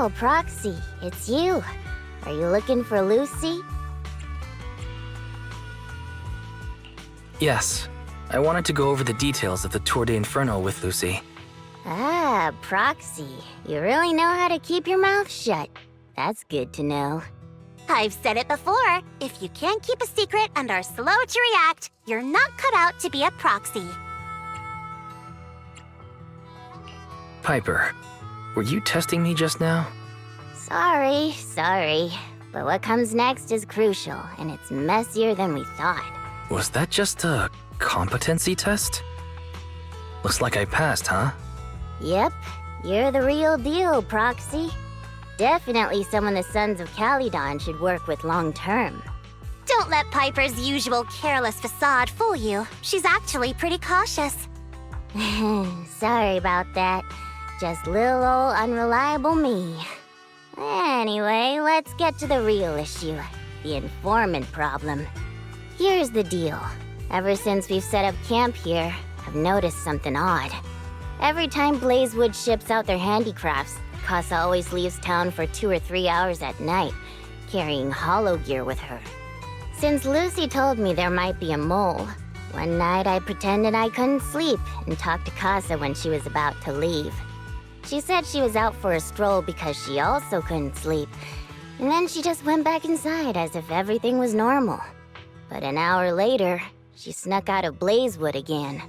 Oh, Proxy, it's you. Are you looking for Lucy? Yes. I wanted to go over the details of the Tour de Inferno with Lucy. Ah, Proxy. You really know how to keep your mouth shut. That's good to know. I've said it before. If you can't keep a secret and are slow to react, you're not cut out to be a proxy. Piper, were you testing me just now? Sorry. But what comes next is crucial, and it's messier than we thought. Was that just a competency test? Looks like I passed, huh? Yep, you're the real deal, Proxy. Definitely someone the Sons of Calydon should work with long-term. Don't let Piper's usual careless facade fool you. She's actually pretty cautious. Sorry about that. Just little old unreliable me. Anyway, let's get to the real issue. The informant problem. Here's the deal. Ever since we've set up camp here, I've noticed something odd. Every time Blazewood ships out their handicrafts, Casa always leaves town for 2 or 3 hours at night, carrying hollow gear with her. Since Lucy told me there might be a mole, one night I pretended I couldn't sleep and talked to Casa when she was about to leave. She said she was out for a stroll because she also couldn't sleep, and then she just went back inside as if everything was normal. But an hour later, she snuck out of Blazewood again.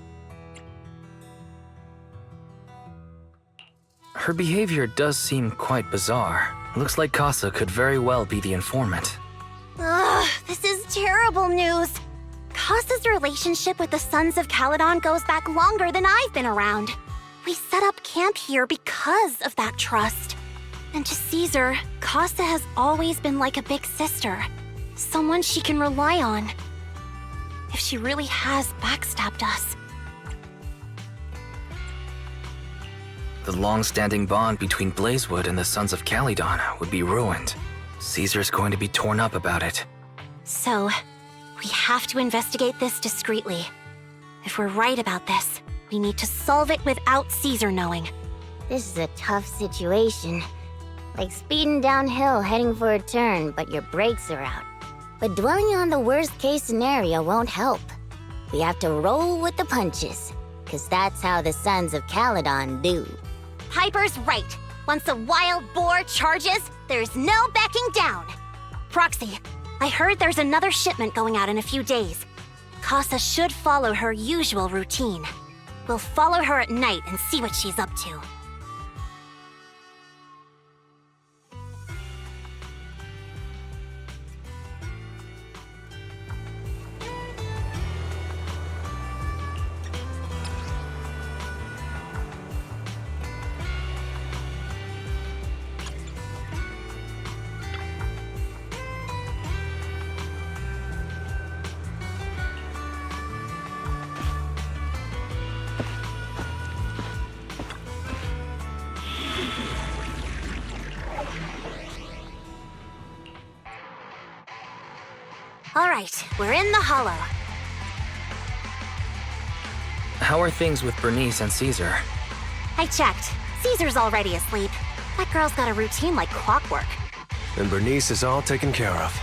Her behavior does seem quite bizarre. Looks like Casa could very well be the informant. Ugh, this is terrible news. Casa's relationship with the Sons of Calydon goes back longer than I've been around. We set up camp here because of that trust. And to Caesar, Casa has always been like a big sister. Someone she can rely on. If she really has backstabbed us. The long-standing bond between Blazewood and the Sons of Calydon would be ruined. Caesar's going to be torn up about it. So, we have to investigate this discreetly. If we're right about this, we need to solve it without Caesar knowing. This is a tough situation. Like speeding downhill heading for a turn, but your brakes are out. But dwelling on the worst-case scenario won't help. We have to roll with the punches, 'cause that's how the Sons of Calydon do. Piper's right. Once a wild boar charges, there's no backing down. Proxy, I heard there's another shipment going out in a few days. Casa should follow her usual routine. We'll follow her at night and see what she's up to. All right, we're in the hollow. How are things with Bernice and Caesar? I checked. Caesar's already asleep. That girl's got a routine like clockwork. And Bernice is all taken care of.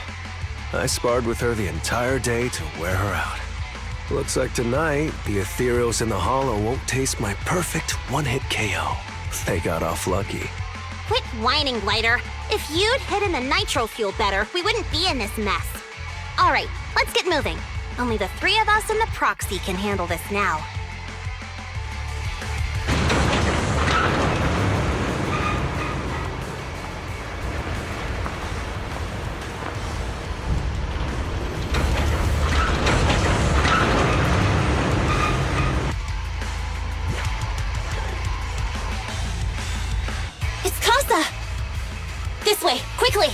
I sparred with her the entire day to wear her out. Looks like tonight, the Ethereals in the hollow won't taste my perfect one-hit KO. They got off lucky. Quit whining, Lighter. If you'd hidden the nitro fuel better, we wouldn't be in this mess. All right, let's get moving. Only the 3 of us and the proxy can handle this now. It's Casa! This way, quickly!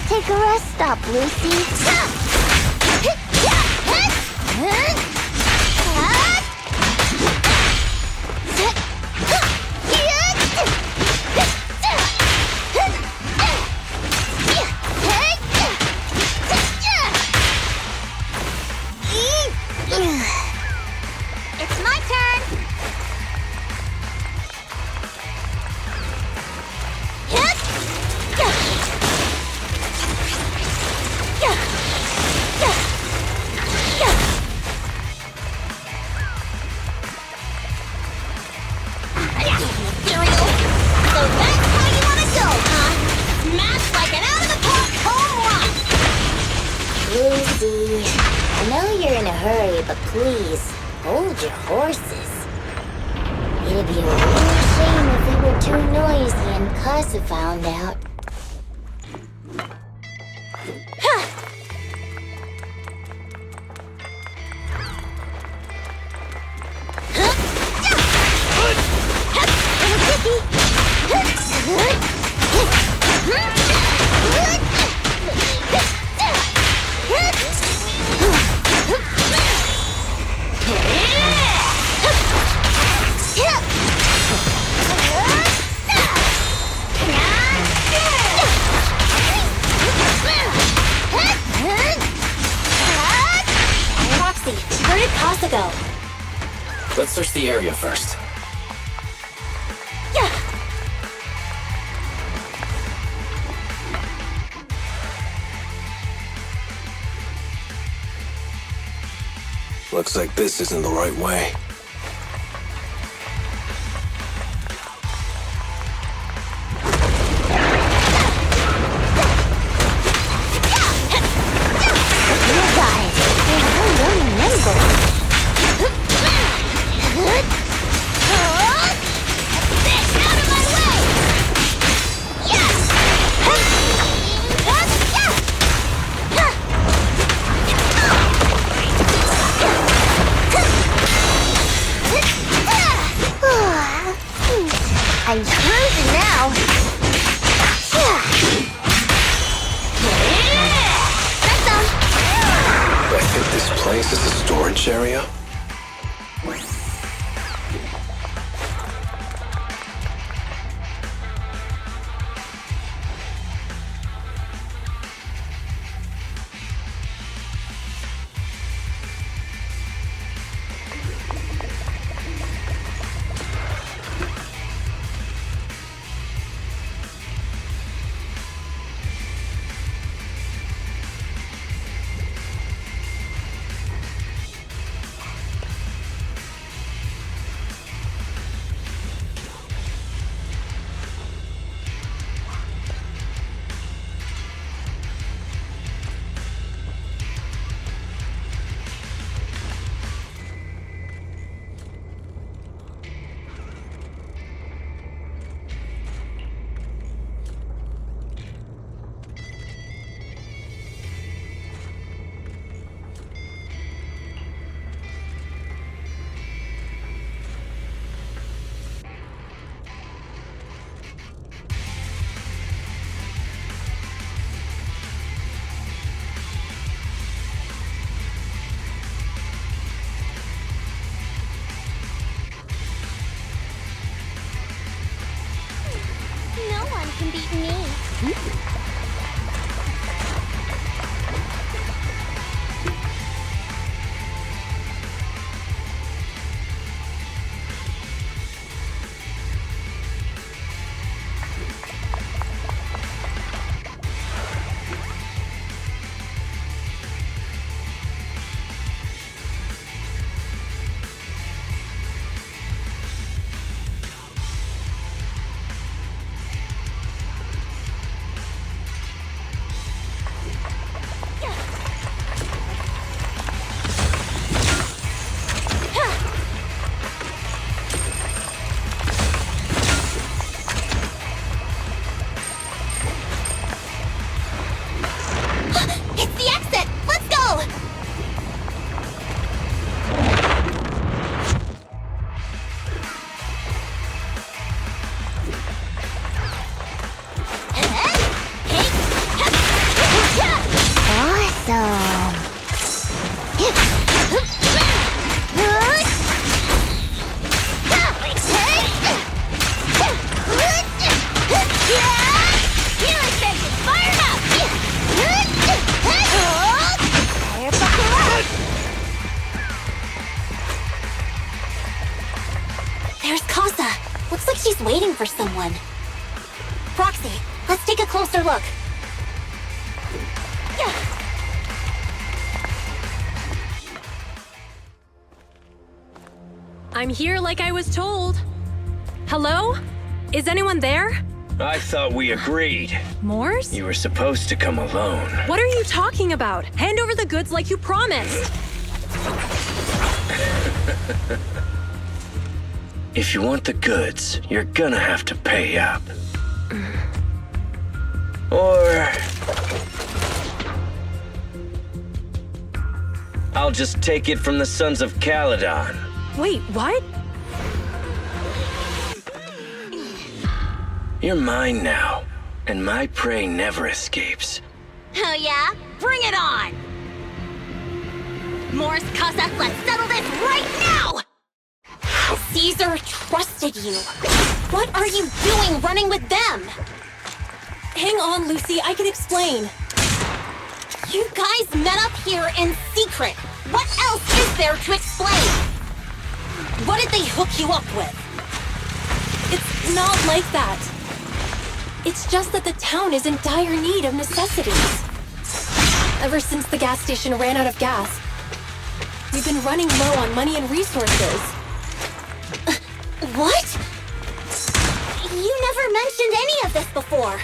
Take a rest stop, Lucy. hurry, but please, hold your horses. It'd be a real shame if we were too noisy and Casa found out. Where did Casa go? Let's search the area first. Yeah. Looks like this isn't the right way. I'm cruising now. I think this place is a storage area. No one can beat me. Looks like she's waiting for someone. Proxy, let's take a closer look. I'm here like I was told. Hello? Is anyone there? I thought we agreed. Moors? You were supposed to come alone. What are you talking about? Hand over the goods like you promised. If you want the goods, you're gonna have to pay up. Or... I'll just take it from the Sons of Caledon. Wait, what? You're mine now, and my prey never escapes. Oh yeah? Bring it on! Morse Casa, let's settle this right now! Caesar trusted you. What are you doing running with them? Hang on, Lucy, I can explain. You guys met up here in secret. What else is there to explain? What did they hook you up with? It's not like that. It's just that the town is in dire need of necessities. Ever since the gas station ran out of gas, we've been running low on money and resources. What? You never mentioned any of this before.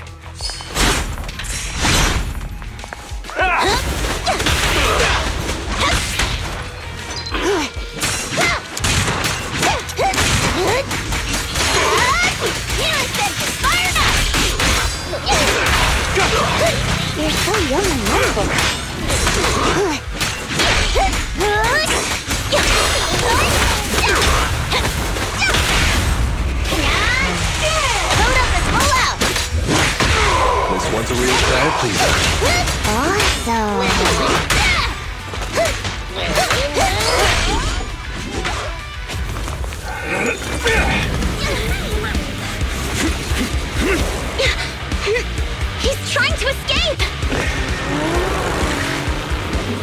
You're so young and lovable. This one's a real crowd pleaser. Awesome. He's trying to escape!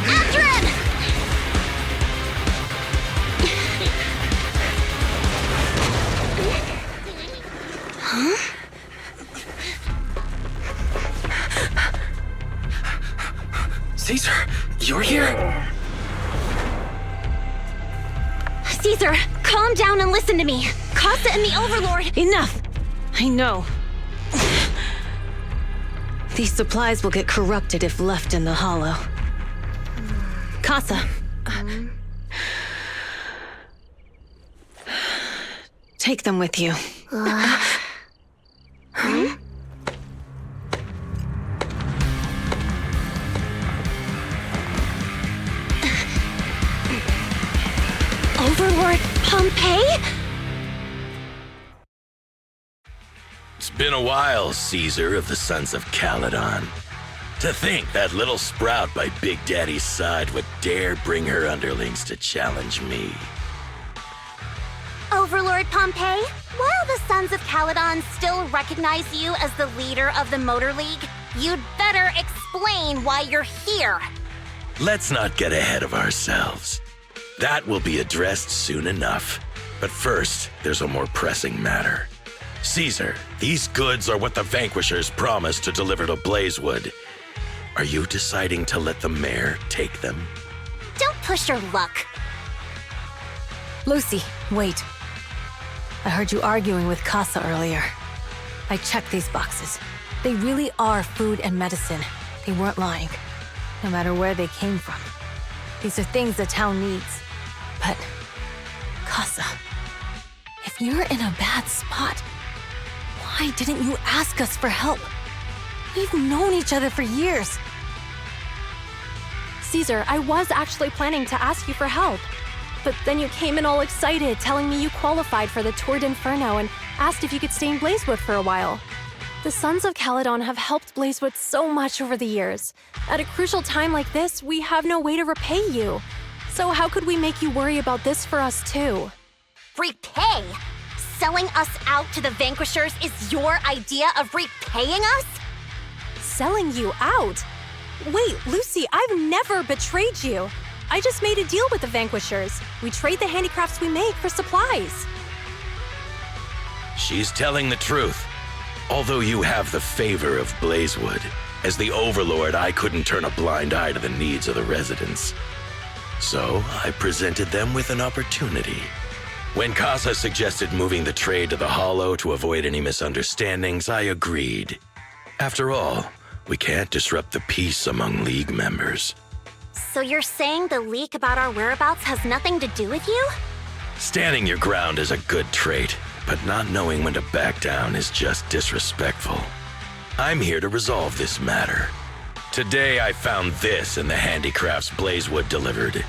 After him! Caesar, you're here? Caesar, calm down and listen to me. Casa and the Overlord... Enough! I know. These supplies will get corrupted if left in the hollow. Casa. Take them with you. Overlord Pompeii? It's been a while, Caesar of the Sons of Caledon. To think that little sprout by Big Daddy's side would dare bring her underlings to challenge me. Overlord Pompeii, while the Sons of Caledon still recognize you as the leader of the Motor League, you'd better explain why you're here. Let's not get ahead of ourselves. That will be addressed soon enough. But first, there's a more pressing matter. Caesar, these goods are what the Vanquishers promised to deliver to Blazewood. Are you deciding to let the mayor take them? Don't push your luck. Lucy, wait. I heard you arguing with Casa earlier. I checked these boxes. They really are food and medicine. They weren't lying, no matter where they came from. These are things the town needs. But, Casa, if you're in a bad spot, why didn't you ask us for help? We've known each other for years. Caesar, I was actually planning to ask you for help. But then you came in all excited, telling me you qualified for the Tour d'Inferno and asked if you could stay in Blazewood for a while. The Sons of Caledon have helped Blazewood so much over the years. At a crucial time like this, we have no way to repay you. So how could we make you worry about this for us too? Repay? Selling us out to the Vanquishers is your idea of repaying us? Selling you out? Wait, Lucy, I've never betrayed you. I just made a deal with the Vanquishers. We trade the handicrafts we make for supplies. She's telling the truth. Although you have the favor of Blazewood, as the Overlord, I couldn't turn a blind eye to the needs of the residents. So I presented them with an opportunity. When Casa suggested moving the trade to the Hollow to avoid any misunderstandings, I agreed. After all, we can't disrupt the peace among League members. So you're saying the leak about our whereabouts has nothing to do with you? Standing your ground is a good trait, but not knowing when to back down is just disrespectful. I'm here to resolve this matter. Today I found this in the handicrafts Blazewood delivered.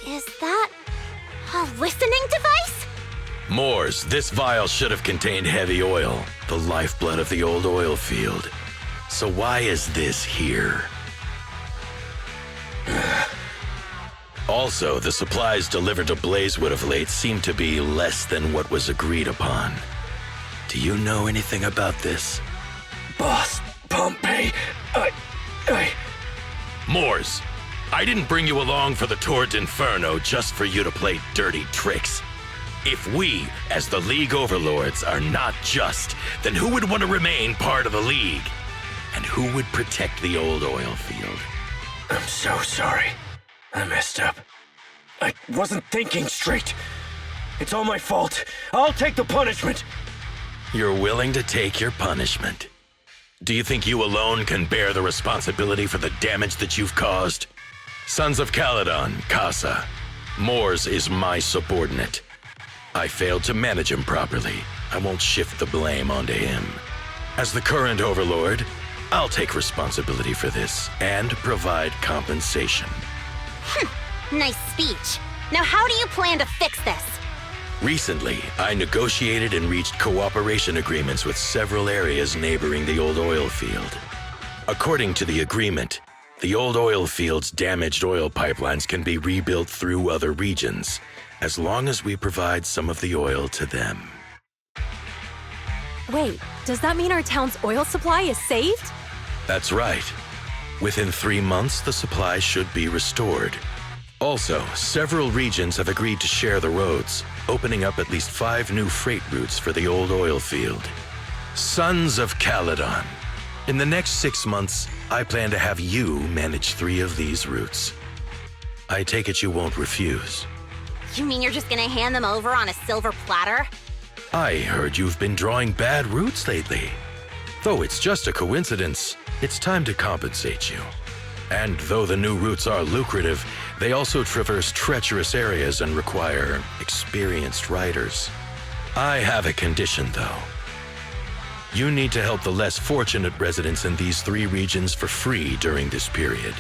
Is that a listening device? Moors, this vial should have contained heavy oil, the lifeblood of the old oil field. So why is this here? Also, the supplies delivered to Blazewood of late seem to be less than what was agreed upon. Do you know anything about this? Boss, Pompey, Moors, I didn't bring you along for the Tour d'Inferno just for you to play dirty tricks. If we, as the League Overlords, are not just, then who would want to remain part of the League? And who would protect the old oil field? I'm so sorry. I messed up. I wasn't thinking straight. It's all my fault. I'll take the punishment. You're willing to take your punishment. Do you think you alone can bear the responsibility for the damage that you've caused? Sons of Caledon, Casa. Moors is my subordinate. I failed to manage him properly. I won't shift the blame onto him. As the current overlord, I'll take responsibility for this and provide compensation. Nice speech. Now how do you plan to fix this? Recently, I negotiated and reached cooperation agreements with several areas neighboring the old oil field. According to the agreement, the old oil field's damaged oil pipelines can be rebuilt through other regions, as long as we provide some of the oil to them. Wait, does that mean our town's oil supply is saved? That's right. Within 3 months, the supply should be restored. Also, several regions have agreed to share the roads, opening up at least 5 new freight routes for the old oil field. Sons of Caledon. In the next 6 months, I plan to have you manage 3 of these routes. I take it you won't refuse. You mean you're just gonna hand them over on a silver platter? I heard you've been drawing bad routes lately. Though it's just a coincidence, it's time to compensate you. And though the new routes are lucrative, they also traverse treacherous areas and require experienced riders. I have a condition, though. You need to help the less fortunate residents in these 3 regions for free during this period.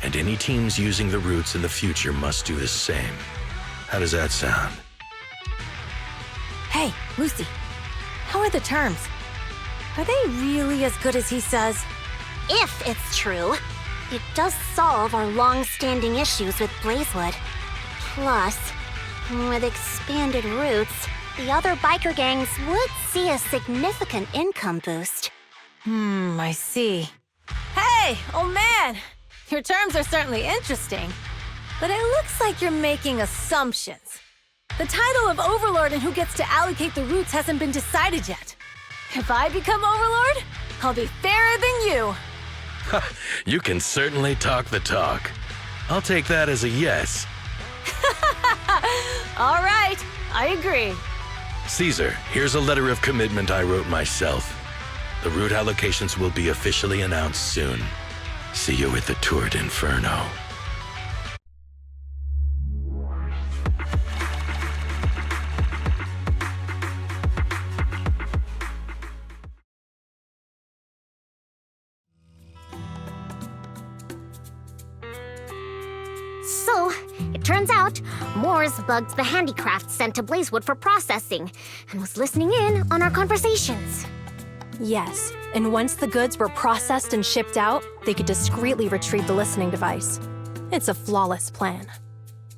And any teams using the routes in the future must do the same. How does that sound? Hey, Lucy, how are the terms? Are they really as good as he says? If it's true, it does solve our long-standing issues with Blazewood. Plus, with expanded routes, the other biker gangs would see a significant income boost. I see. Hey, old man! Your terms are certainly interesting, but it looks like you're making assumptions. The title of Overlord and who gets to allocate the routes hasn't been decided yet. If I become Overlord, I'll be fairer than you. You can certainly talk the talk. I'll take that as a yes. All right, I agree. Caesar, here's a letter of commitment I wrote myself. The route allocations will be officially announced soon. See you at the Tour d'Inferno. So, it turns out, Moors bugged the handicrafts sent to Blazewood for processing, and was listening in on our conversations. Yes, and once the goods were processed and shipped out, they could discreetly retrieve the listening device. It's a flawless plan.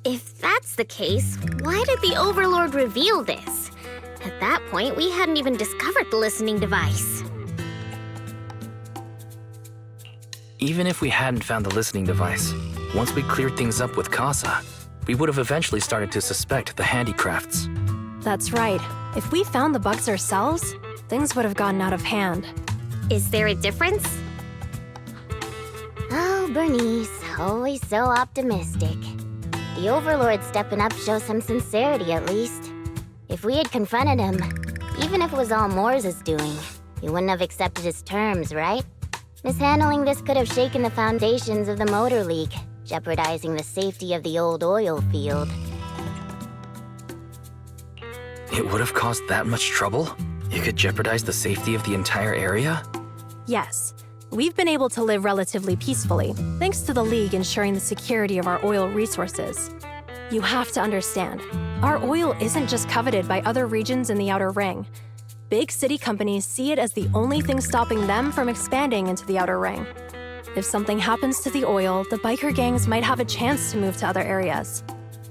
If that's the case, why did the Overlord reveal this? At that point, we hadn't even discovered the listening device. Even if we hadn't found the listening device, once we cleared things up with Casa, we would have eventually started to suspect the handicrafts. That's right. If we found the bugs ourselves, things would have gotten out of hand. Is there a difference? Oh, Bernice, always so optimistic. The Overlord stepping up shows some sincerity at least. If we had confronted him, even if it was all Moore's doing, he wouldn't have accepted his terms, right? Mishandling this could have shaken the foundations of the Motor League, jeopardizing the safety of the old oil field. It would have caused that much trouble? It could jeopardize the safety of the entire area? Yes. We've been able to live relatively peacefully, thanks to the League ensuring the security of our oil resources. You have to understand, our oil isn't just coveted by other regions in the Outer Ring. Big city companies see it as the only thing stopping them from expanding into the Outer Ring. If something happens to the oil, the biker gangs might have a chance to move to other areas.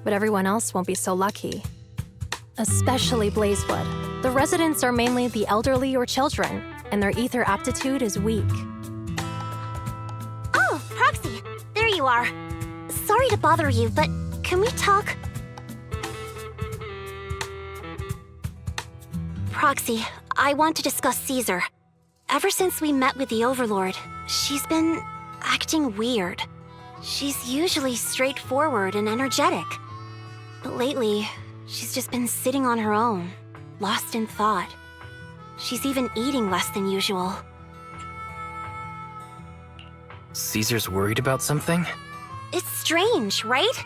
But everyone else won't be so lucky. Especially Blazewood. The residents are mainly the elderly or children, and their ether aptitude is weak. Oh, Proxy, there you are. Sorry to bother you, but can we talk? Proxy, I want to discuss Caesar. Ever since we met with the Overlord, she's been acting weird. She's usually straightforward and energetic. But lately, she's just been sitting on her own, lost in thought. She's even eating less than usual. Caesar's worried about something? It's strange, right?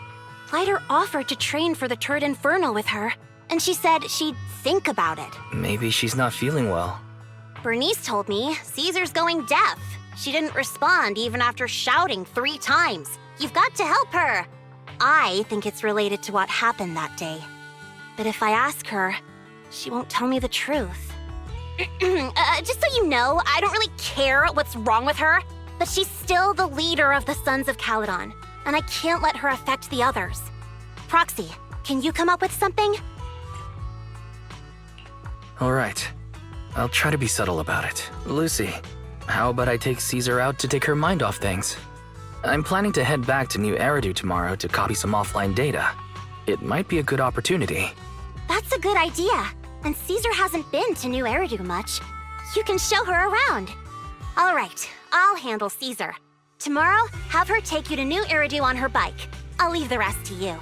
Lighter offered to train for the Turd Inferno with her, and she said she'd think about it. Maybe she's not feeling well. Bernice told me Caesar's going deaf. She didn't respond even after shouting 3 times. You've got to help her. I think it's related to what happened that day. But if I ask her, she won't tell me the truth. Just so you know, I don't really care what's wrong with her, but she's still the leader of the Sons of Caledon, and I can't let her affect the others. Proxy, can you come up with something? All right. I'll try to be subtle about it. Lucy, how about I take Caesar out to take her mind off things? I'm planning to head back to New Eridu tomorrow to copy some offline data. It might be a good opportunity. That's a good idea. And Caesar hasn't been to New Eridu much. You can show her around. All right, I'll handle Caesar. Tomorrow, have her take you to New Eridu on her bike. I'll leave the rest to you.